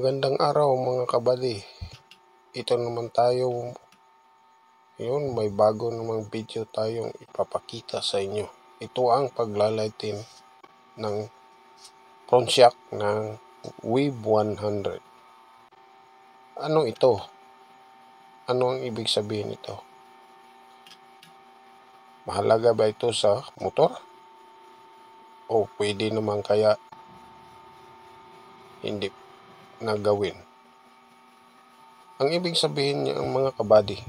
Magandang araw mga kabady. Ito naman tayo, may bago namang video tayong ipapakita sa inyo. Ito ang paglalighting ng front shock ng Wave 100. Ano ito? Ano ang ibig sabihin nito? Mahalaga ba ito sa motor? O pwede naman kaya hindi na gawin? Ang ibig sabihin niya mga kabady,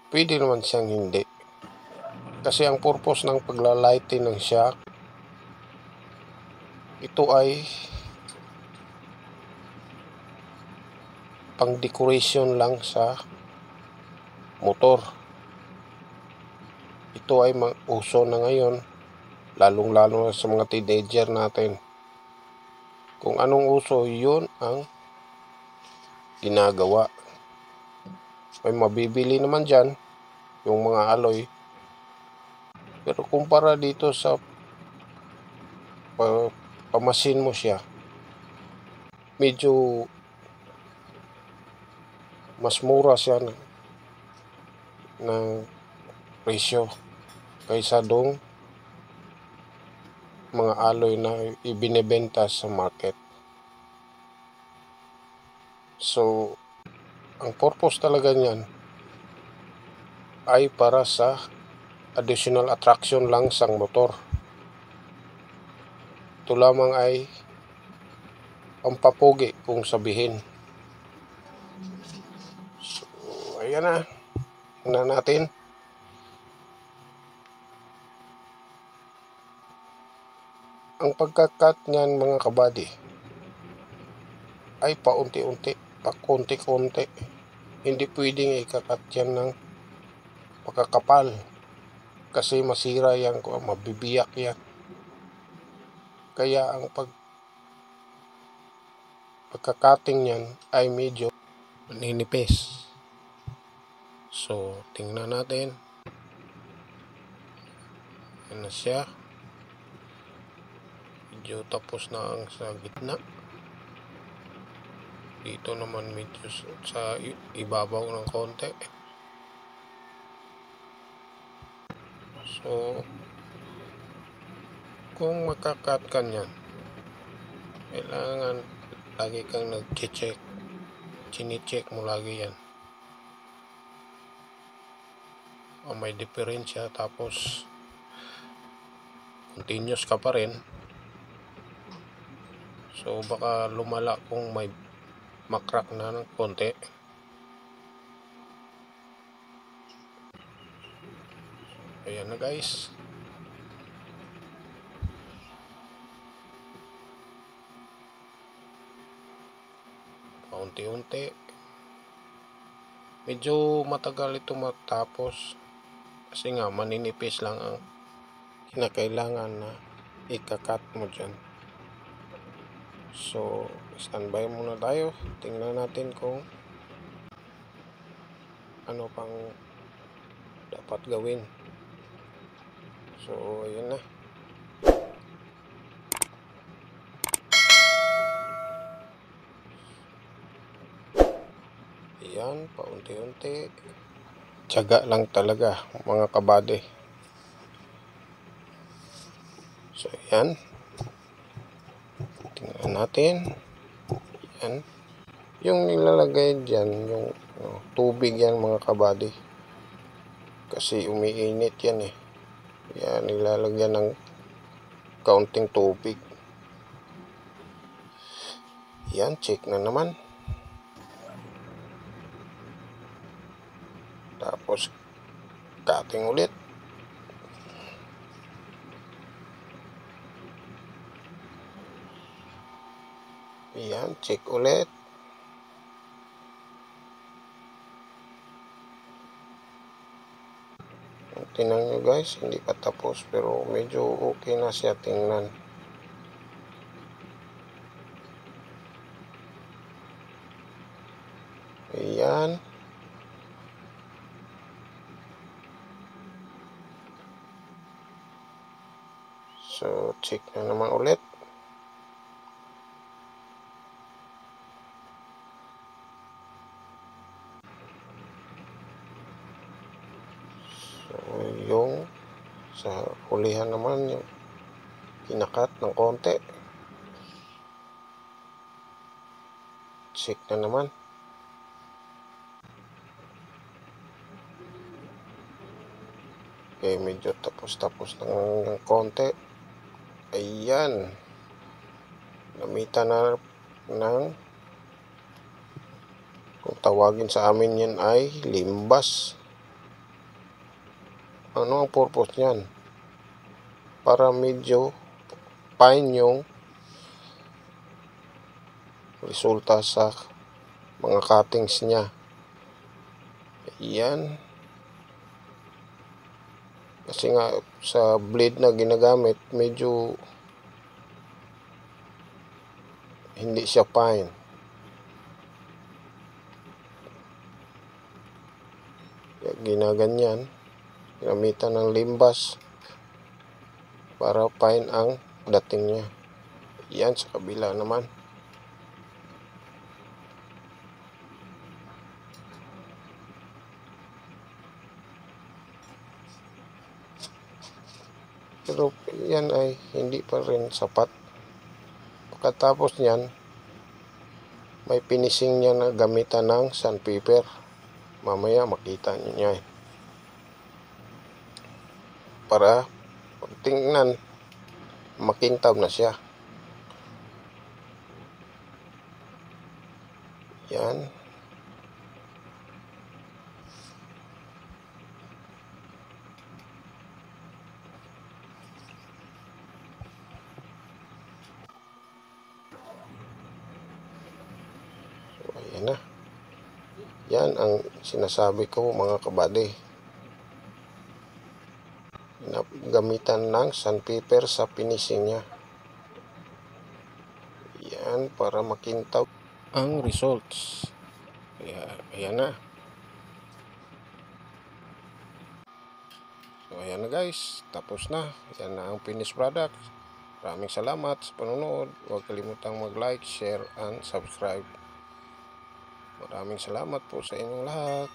pwede naman siyang hindi. Kasi ang purpose ng paglalighting ng shock, ito ay pang decoration lang sa motor. Ito ay uso na ngayon, lalong-lalo na sa mga teenager natin. Kung anong uso, yun ang ginagawa. May mabibili naman dyan, yung mga alloy. Pero kumpara dito sa pamasin mo siya, medyo mas mura siya ng presyo kaysa dong mga alloy na ibinebenta sa market. So, ang purpose talaga niyan ay para sa additional attraction lang sa motor. Ito lamang ay pampapugi kung sabihin. So, ayan na. Tingnan natin. Ang pagkakat niyan mga kabady ay paunti-unti, pakunti-kunti. Hindi pwedeng ikakat yan ng pakakapal kasi masira yan, mabibiyak yan. Kaya ang pagkakating yan ay medyo maninipis. So, tingnan natin. Yan na siya. Medyo tapos na ang sa gitna. Dito naman medyo sa ibabaw ng konti. So, kung makakat ka niyan, kailangan lagi kang nag-check. Chine-check mo lagi yan. O may diferensya, tapos continuous ka pa rin. So, baka lumala kung may makrak na ng konti. Ayan na guys. Paunti-unti. Medyo matagal ito matapos. Kasi nga maninipis lang ang kinakailangan na ikakat mo dyan. So, standby muna tayo. Tingnan natin kung ano pang dapat gawin. So, ayan na. Ayan, paunti-unti. Tiyaga lang talaga, mga kabady. So, ayan. Tingnan natin. Ayan. Yung nilalagay dyan, yung tubig yan, mga kabady. Kasi umiinit yan eh. Yan, nilalagyan ng kaunting tubig. Yan, check na naman. Tapos, cutting ulit. Yan, check ulit. Tingnan nyo guys, hindi pa tapos pero medyo okay na siya tingnan. Ayan. So, check na naman ulit. Sa hulihan naman yung kinakat ng konti. Check na naman. Okay, medyo tapos ng konti. Ayan. Namitan na ng, kung tawagin sa amin yan ay limbas. Ano ang purpose niyan? Para medyo fine yung resulta sa mga cuttings niya. Ayan. Kasi nga sa blade na ginagamit, medyo hindi siya fine. Kaya ginaganyan, ginamitan ng limbas para fine ang dating niya. Yan sa kabila naman. Pero yan ay hindi pa rin sapat. Pagkatapos niyan, may finishing niya na gamitan ng sandpaper. Mamaya makita niyo para pag tingnan, makintab na siya. Yan. So, ayan na. Yan ang sinasabi ko mga kabady. Gamitan ng sandpaper sa finishing niya. Yan para makintab ang results. Ayan na. So ayan na guys, tapos na. Yan na ang finished product. Maraming salamat sa panonood. Huwag kalimutang mag-like, share, and subscribe. Maraming salamat po sa inyong lahat.